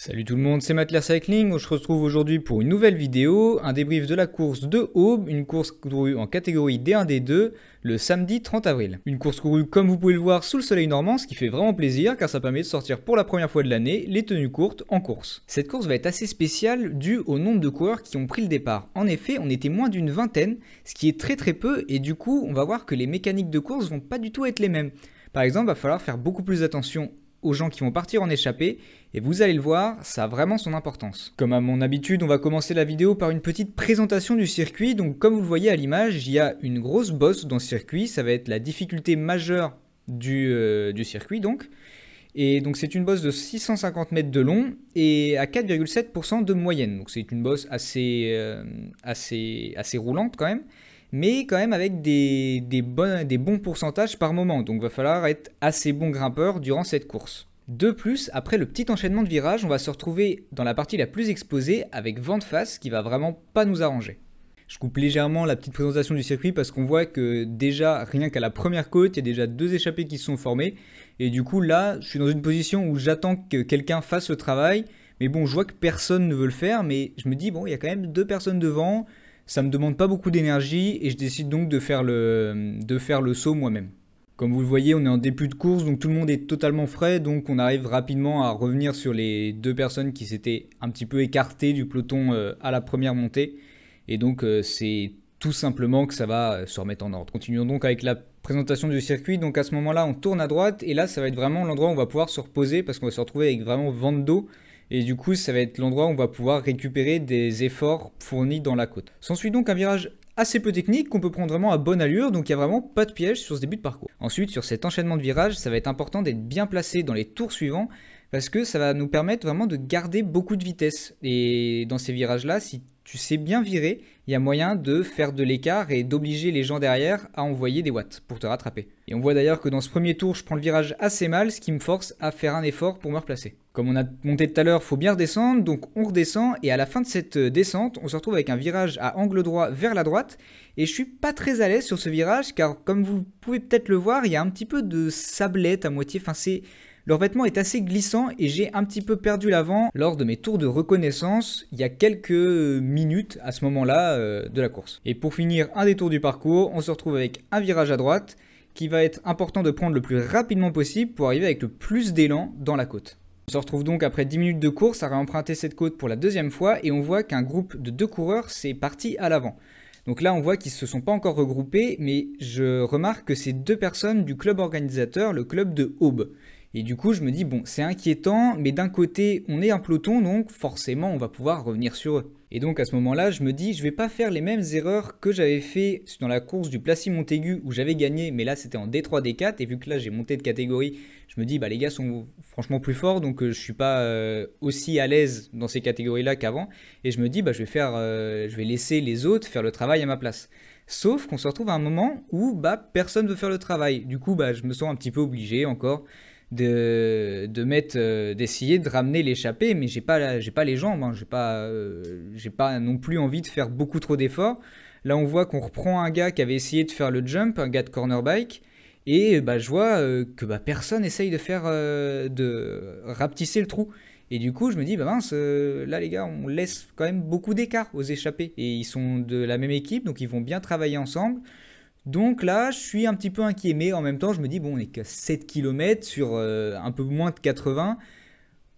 Salut tout le monde, c'est Matler Cycling. On se retrouve aujourd'hui pour une nouvelle vidéo, un débrief de la course de Aube, une course courue en catégorie D1 D2 le samedi 30 avril. Une course courue comme vous pouvez le voir sous le soleil normand, ce qui fait vraiment plaisir car ça permet de sortir pour la première fois de l'année les tenues courtes en course. Cette course va être assez spéciale due au nombre de coureurs qui ont pris le départ. En effet, on était moins d'une vingtaine, ce qui est très peu et du coup on va voir que les mécaniques de course vont pas du tout être les mêmes. Par exemple, il va falloir faire beaucoup plus attention aux gens qui vont partir en échappée, et vous allez le voir, ça a vraiment son importance. Comme à mon habitude, on va commencer la vidéo par une petite présentation du circuit. Donc comme vous le voyez à l'image, il y a une grosse bosse dans ce circuit, ça va être la difficulté majeure du circuit donc. Et donc c'est une bosse de 650 mètres de long et à 4,7% de moyenne. Donc c'est une bosse assez roulante quand même, mais quand même avec des bons pourcentages par moment. Donc il va falloir être assez bon grimpeur durant cette course. De plus, après le petit enchaînement de virages, on va se retrouver dans la partie la plus exposée avec vent de face qui va vraiment pas nous arranger. Je coupe légèrement la petite présentation du circuit parce qu'on voit que déjà, rien qu'à la première côte, il y a déjà 2 échappées qui se sont formées. Et du coup là, je suis dans une position où j'attends que quelqu'un fasse le travail. Mais bon, je vois que personne ne veut le faire, mais je me dis, bon, il y a quand même 2 personnes devant. Ça me demande pas beaucoup d'énergie et je décide donc de faire le saut moi-même. Comme vous le voyez, on est en début de course, donc tout le monde est totalement frais, donc on arrive rapidement à revenir sur les 2 personnes qui s'étaient un petit peu écartées du peloton à la première montée. Et donc c'est tout simplement que ça va se remettre en ordre. Continuons donc avec la présentation du circuit. Donc à ce moment-là, on tourne à droite et là, ça va être vraiment l'endroit où on va pouvoir se reposer parce qu'on va se retrouver avec vraiment vent de dos. Et du coup, ça va être l'endroit où on va pouvoir récupérer des efforts fournis dans la côte. S'ensuit donc un virage assez peu technique qu'on peut prendre vraiment à bonne allure, donc il n'y a vraiment pas de piège sur ce début de parcours. Ensuite, sur cet enchaînement de virages, ça va être important d'être bien placé dans les tours suivants parce que ça va nous permettre vraiment de garder beaucoup de vitesse. Et dans ces virages-là, si tu sais bien virer, il y a moyen de faire de l'écart et d'obliger les gens derrière à envoyer des watts pour te rattraper. Et on voit d'ailleurs que dans ce premier tour, je prends le virage assez mal, ce qui me force à faire un effort pour me replacer. Comme on a monté tout à l'heure, il faut bien redescendre, donc on redescend et à la fin de cette descente, on se retrouve avec un virage à angle droit vers la droite et je suis pas très à l'aise sur ce virage car comme vous pouvez peut-être le voir, il y a un petit peu de sablette à moitié, leur vêtement est assez glissant et j'ai un petit peu perdu l'avant lors de mes tours de reconnaissance il y a quelques minutes à ce moment-là de la course. Et pour finir un des tours du parcours, on se retrouve avec un virage à droite qui va être important de prendre le plus rapidement possible pour arriver avec le plus d'élan dans la côte. On se retrouve donc après 10 minutes de course à réemprunter cette côte pour la deuxième fois et on voit qu'un groupe de 2 coureurs s'est parti à l'avant. Donc là on voit qu'ils ne se sont pas encore regroupés mais je remarque que c'est 2 personnes du club organisateur, le club de Aube. Et du coup je me dis bon c'est inquiétant mais d'un côté on est un peloton donc forcément on va pouvoir revenir sur eux. Et donc à ce moment-là je me dis je vais pas faire les mêmes erreurs que j'avais fait dans la course du Placy-Montaigu où j'avais gagné mais là c'était en D3 D4 et vu que là j'ai monté de catégorie je me dis bah les gars sont franchement plus forts donc je suis pas aussi à l'aise dans ces catégories là qu'avant et je me dis bah je vais laisser les autres faire le travail à ma place. Sauf qu'on se retrouve à un moment où bah personne veut faire le travail. Du coup bah je me sens un petit peu obligé encore d'essayer de ramener l'échappée, mais j'ai pas les jambes, hein, j'ai pas non plus envie de faire beaucoup trop d'efforts. Là on voit qu'on reprend un gars qui avait essayé de faire le jump, un gars de corner bike, et bah, je vois que bah, personne essaye de rapetisser le trou. Et du coup je me dis bah mince, là les gars on laisse quand même beaucoup d'écart aux échappés, et ils sont de la même équipe donc ils vont bien travailler ensemble. Donc là, je suis un petit peu inquiet, mais en même temps, je me dis, bon, on est qu'à 7 km sur un peu moins de 80.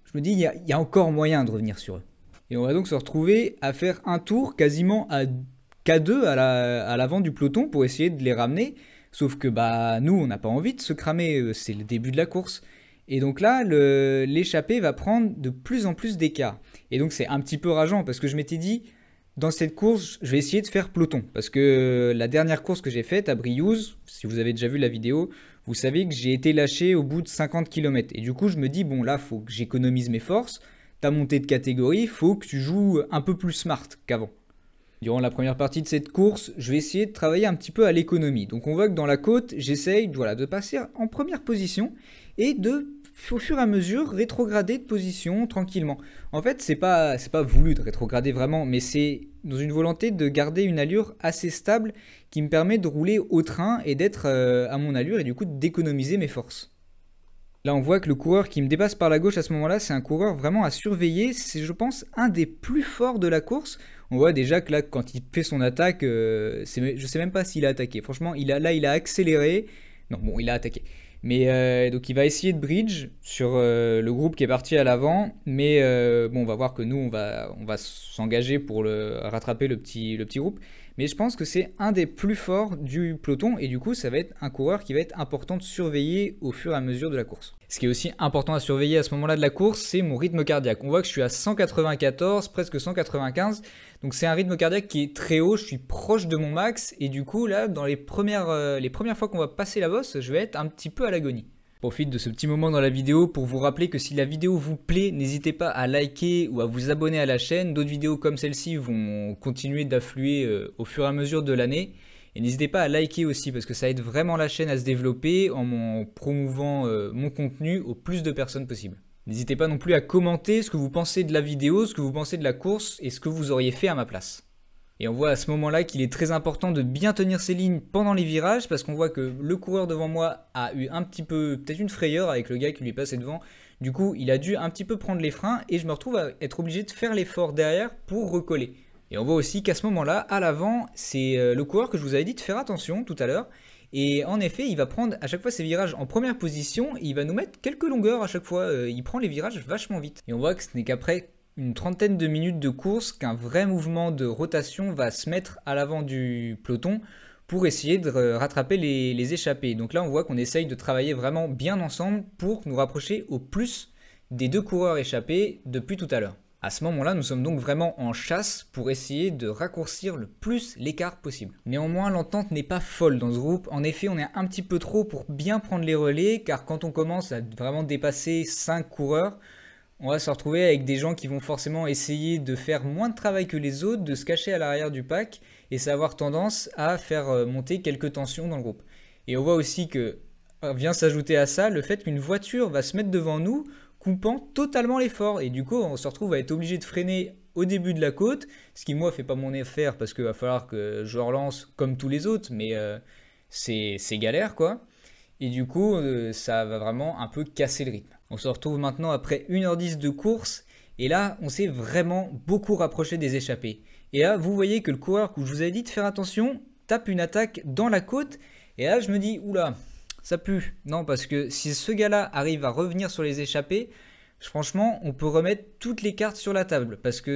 Je me dis, il y a encore moyen de revenir sur eux. Et on va donc se retrouver à faire un tour quasiment à K2 à l'avant du peloton pour essayer de les ramener. Sauf que bah nous, on n'a pas envie de se cramer, c'est le début de la course. Et donc là, l'échappée va prendre de plus en plus d'écart. Et donc c'est un petit peu rageant parce que je m'étais dit, dans cette course, je vais essayer de faire peloton parce que la dernière course que j'ai faite à Briouze, si vous avez déjà vu la vidéo, vous savez que j'ai été lâché au bout de 50 km. Et du coup, je me dis, bon là, il faut que j'économise mes forces. T'as monté de catégorie, il faut que tu joues un peu plus smart qu'avant. Durant la première partie de cette course, je vais essayer de travailler un petit peu à l'économie. Donc on voit que dans la côte, j'essaye de passer en première position et au fur et à mesure, rétrograder de position tranquillement. En fait, c'est pas voulu de rétrograder vraiment, mais c'est dans une volonté de garder une allure assez stable qui me permet de rouler au train et d'être à mon allure et du coup d'économiser mes forces. Là, on voit que le coureur qui me dépasse par la gauche à ce moment-là, c'est un coureur vraiment à surveiller. C'est, je pense, un des plus forts de la course. On voit déjà que là, quand il fait son attaque, je sais même pas s'il a attaqué. Franchement, il a accéléré. Non, bon, il a attaqué. Mais donc, il va essayer de bridge sur le groupe qui est parti à l'avant. Mais bon, on va voir que nous, on va s'engager pour rattraper le petit groupe. Mais je pense que c'est un des plus forts du peloton et du coup ça va être un coureur qui va être important de surveiller au fur et à mesure de la course. Ce qui est aussi important à surveiller à ce moment-là de la course, c'est mon rythme cardiaque. On voit que je suis à 194, presque 195, donc c'est un rythme cardiaque qui est très haut, je suis proche de mon max et du coup là dans les premières fois qu'on va passer la bosse, je vais être un petit peu à l'agonie. Je profite de ce petit moment dans la vidéo pour vous rappeler que si la vidéo vous plaît, n'hésitez pas à liker ou à vous abonner à la chaîne. D'autres vidéos comme celle-ci vont continuer d'affluer au fur et à mesure de l'année. Et n'hésitez pas à liker aussi parce que ça aide vraiment la chaîne à se développer en promouvant mon contenu au plus de personnes possible. N'hésitez pas non plus à commenter ce que vous pensez de la vidéo, ce que vous pensez de la course et ce que vous auriez fait à ma place. Et on voit à ce moment-là qu'il est très important de bien tenir ses lignes pendant les virages parce qu'on voit que le coureur devant moi a eu un petit peu, peut-être une frayeur avec le gars qui lui est passé devant. Du coup, il a dû un petit peu prendre les freins et je me retrouve à être obligé de faire l'effort derrière pour recoller. Et on voit aussi qu'à ce moment-là, à l'avant, c'est le coureur que je vous avais dit de faire attention tout à l'heure. Et en effet, il va prendre à chaque fois ses virages en première position et il va nous mettre quelques longueurs à chaque fois. Il prend les virages vachement vite. Et on voit que ce n'est qu'après une trentaine de minutes de course qu'un vrai mouvement de rotation va se mettre à l'avant du peloton pour essayer de rattraper les échappés. Donc là, on voit qu'on essaye de travailler vraiment bien ensemble pour nous rapprocher au plus des deux coureurs échappés depuis tout à l'heure. À ce moment-là, nous sommes donc vraiment en chasse pour essayer de raccourcir le plus l'écart possible. Néanmoins, l'entente n'est pas folle dans ce groupe. En effet, on est un petit peu trop pour bien prendre les relais, car quand on commence à vraiment dépasser 5 coureurs, on va se retrouver avec des gens qui vont forcément essayer de faire moins de travail que les autres, de se cacher à l'arrière du pack, et ça va avoir tendance à faire monter quelques tensions dans le groupe. Et on voit aussi que vient s'ajouter à ça le fait qu'une voiture va se mettre devant nous, coupant totalement l'effort. Et du coup, on se retrouve à être obligé de freiner au début de la côte, ce qui moi fait pas mon affaire parce qu'il va falloir que je relance comme tous les autres, mais c'est galère quoi. Et du coup, ça va vraiment un peu casser le rythme. On se retrouve maintenant après 1h10 de course. Et là, on s'est vraiment beaucoup rapproché des échappés. Et là, vous voyez que le coureur que je vous avais dit de faire attention, tape une attaque dans la côte. Et là, je me dis, oula, ça pue. Non, parce que si ce gars-là arrive à revenir sur les échappés, franchement, on peut remettre toutes les cartes sur la table. Parce qu'il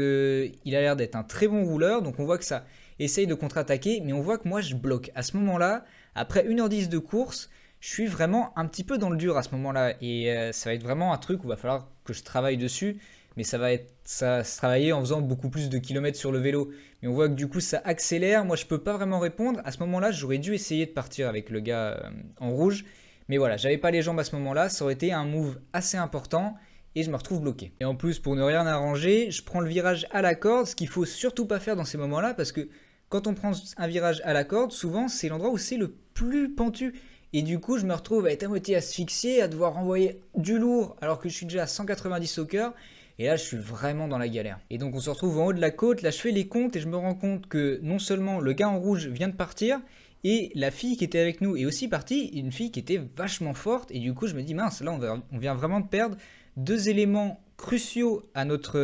a l'air d'être un très bon rouleur. Donc on voit que ça essaye de contre-attaquer. Mais on voit que moi, je bloque. À ce moment-là, après 1h10 de course, je suis vraiment un petit peu dans le dur à ce moment-là et ça va être vraiment un truc où il va falloir que je travaille dessus, mais ça va se travailler en faisant beaucoup plus de kilomètres sur le vélo. Mais on voit que du coup ça accélère, moi je peux pas vraiment répondre. À ce moment-là, j'aurais dû essayer de partir avec le gars en rouge, mais voilà, j'avais pas les jambes à ce moment-là, ça aurait été un move assez important et je me retrouve bloqué. Et en plus, pour ne rien arranger, je prends le virage à la corde, ce qu'il faut surtout pas faire dans ces moments-là parce que quand on prend un virage à la corde, souvent c'est l'endroit où c'est le plus pentu. Et du coup, je me retrouve à être à moitié asphyxié, à devoir envoyer du lourd alors que je suis déjà à 190 au cœur. Et là, je suis vraiment dans la galère. Et donc, on se retrouve en haut de la côte. Là, je fais les comptes et je me rends compte que non seulement le gars en rouge vient de partir, et la fille qui était avec nous est aussi partie, une fille qui était vachement forte. Et du coup, je me dis, mince, là, on vient vraiment de perdre deux éléments cruciaux à notre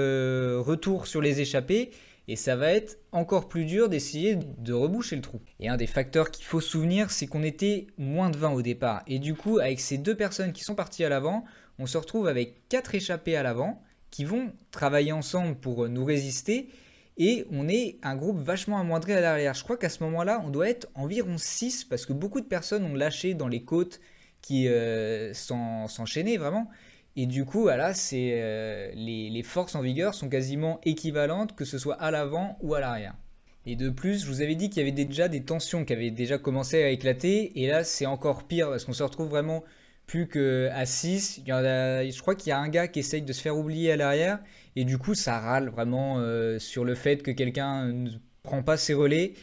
retour sur les échappées. Et ça va être encore plus dur d'essayer de reboucher le trou. Et un des facteurs qu'il faut se souvenir, c'est qu'on était moins de 20 au départ. Et du coup, avec ces deux personnes qui sont parties à l'avant, on se retrouve avec 4 échappés à l'avant qui vont travailler ensemble pour nous résister. Et on est un groupe vachement amoindré à l'arrière. Je crois qu'à ce moment-là, on doit être environ 6 parce que beaucoup de personnes ont lâché dans les côtes qui s'enchaînaient vraiment. Et du coup, voilà, les forces en vigueur sont quasiment équivalentes, que ce soit à l'avant ou à l'arrière. Et de plus, je vous avais dit qu'il y avait déjà des tensions qui avaient déjà commencé à éclater. Et là, c'est encore pire parce qu'on se retrouve vraiment plus qu'à 6. Je crois qu'il y a un gars qui essaye de se faire oublier à l'arrière. Et du coup, ça râle vraiment sur le fait que quelqu'un ne prend pas ses relais.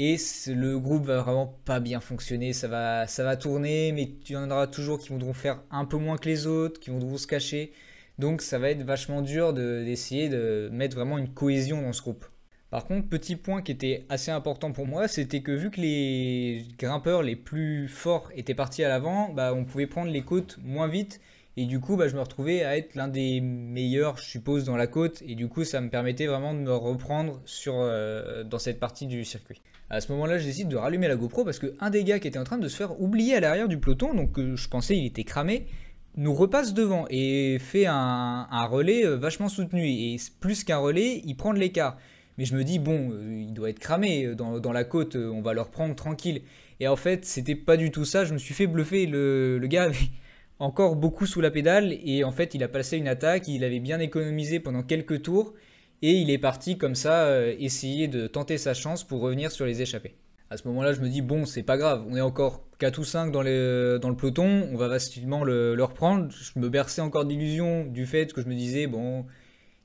Et le groupe va vraiment pas bien fonctionner, ça va tourner, mais il y en aura toujours qui voudront faire un peu moins que les autres, qui voudront se cacher. Donc ça va être vachement dur d'essayer de mettre vraiment une cohésion dans ce groupe. Par contre, petit point qui était assez important pour moi, c'était que vu que les grimpeurs les plus forts étaient partis à l'avant, bah, on pouvait prendre les côtes moins vite Et du coup, je me retrouvais à être l'un des meilleurs, je suppose, dans la côte. Et du coup, ça me permettait vraiment de me reprendre dans cette partie du circuit. À ce moment-là, je décide de rallumer la GoPro parce qu'un des gars qui était en train de se faire oublier à l'arrière du peloton, donc je pensais il était cramé, nous repasse devant et fait un relais vachement soutenu. Et plus qu'un relais, il prend de l'écart. Mais je me dis, bon, il doit être cramé dans la côte, on va le reprendre tranquille. Et en fait, c'était pas du tout ça, je me suis fait bluffer. Le gars avait encore beaucoup sous la pédale et en fait, il a passé une attaque, il avait bien économisé pendant quelques tours et il est parti comme ça essayer de tenter sa chance pour revenir sur les échappées. À ce moment-là, je me dis, bon, c'est pas grave, on est encore 4 ou 5 dans le peloton, on va facilement le reprendre. Je me berçais encore d'illusions du fait que je me disais, bon,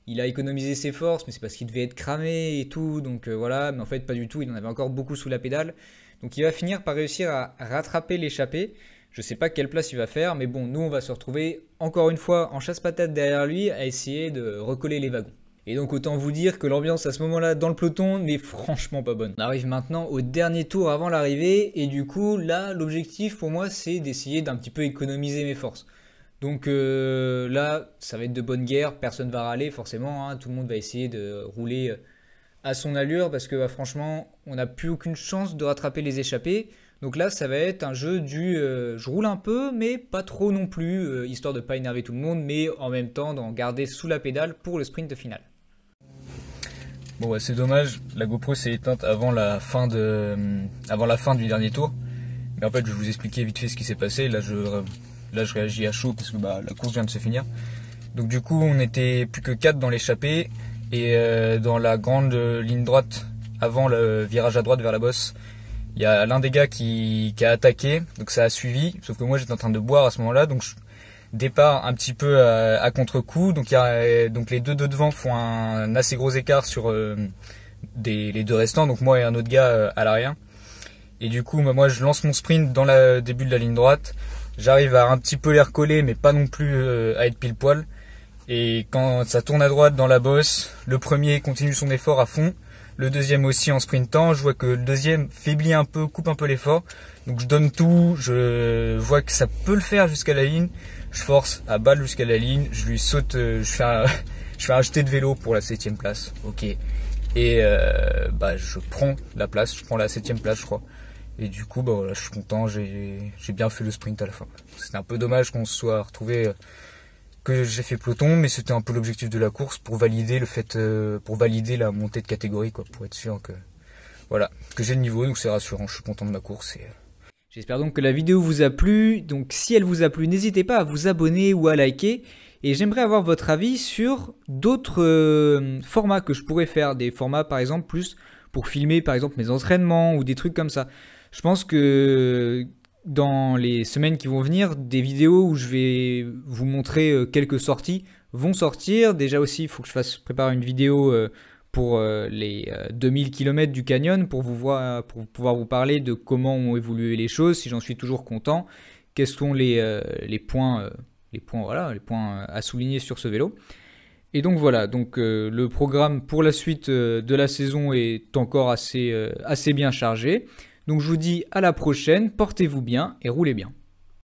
il a économisé ses forces, mais c'est parce qu'il devait être cramé et tout, donc voilà, mais en fait, pas du tout, il en avait encore beaucoup sous la pédale. Donc il va finir par réussir à rattraper l'échappée. Je sais pas quelle place il va faire, mais bon, nous on va se retrouver encore une fois en chasse-patate derrière lui à essayer de recoller les wagons. Et donc autant vous dire que l'ambiance à ce moment-là dans le peloton n'est franchement pas bonne. On arrive maintenant au dernier tour avant l'arrivée et du coup là l'objectif pour moi c'est d'essayer d'un petit peu économiser mes forces. Donc là ça va être de bonne guerre, personne va râler forcément, hein, tout le monde va essayer de rouler à son allure parce que franchement on n'a plus aucune chance de rattraper les échappées. Donc là ça va être un jeu je roule un peu mais pas trop non plus, histoire de pas énerver tout le monde mais en même temps d'en garder sous la pédale pour le sprint final. Bon c'est dommage, la GoPro s'est éteinte avant la fin du dernier tour. Mais en fait je vais vous expliquer vite fait ce qui s'est passé. Là je réagis à chaud parce que la course vient de se finir. Donc du coup on était plus que 4 dans l'échappée. Et dans la grande ligne droite, avant le virage à droite vers la bosse, il y a l'un des gars qui a attaqué, donc ça a suivi, sauf que moi j'étais en train de boire à ce moment-là, donc je départ un petit peu à contre-coup, donc les deux de devant font un assez gros écart sur les deux restants, donc moi et un autre gars à l'arrière. Et du coup moi je lance mon sprint dans le début de la ligne droite, j'arrive à un petit peu les recoller mais pas non plus à être pile poil. Et quand ça tourne à droite dans la bosse, le premier continue son effort à fond, le deuxième aussi en sprintant, je vois que le deuxième faiblit un peu, coupe un peu l'effort, donc je donne tout, je vois que ça peut le faire jusqu'à la ligne, je force à balle jusqu'à la ligne, je lui saute, je fais un jeté de vélo pour la 7ème place, ok, et je prends la place, je prends la 7ème place je crois, et du coup voilà, je suis content, j'ai bien fait le sprint à la fin. C'était un peu dommage qu'on se soit retrouvé que j'ai fait peloton, mais c'était un peu l'objectif de la course pour valider pour valider la montée de catégorie, quoi, pour être sûr que j'ai le niveau, donc c'est rassurant, je suis content de ma course. J'espère donc que la vidéo vous a plu, donc si elle vous a plu, n'hésitez pas à vous abonner ou à liker, et j'aimerais avoir votre avis sur d'autres formats que je pourrais faire, des formats par exemple plus pour filmer par exemple mes entraînements ou des trucs comme ça. Je pense que dans les semaines qui vont venir, des vidéos où je vais vous montrer quelques sorties vont sortir. Déjà aussi, il faut que je fasse préparer une vidéo pour les 2000 km du canyon pour pouvoir vous parler de comment ont évolué les choses, si j'en suis toujours content, quels sont les points à souligner sur ce vélo. Et donc voilà, le programme pour la suite de la saison est encore assez bien chargé. Donc je vous dis à la prochaine, portez-vous bien et roulez bien.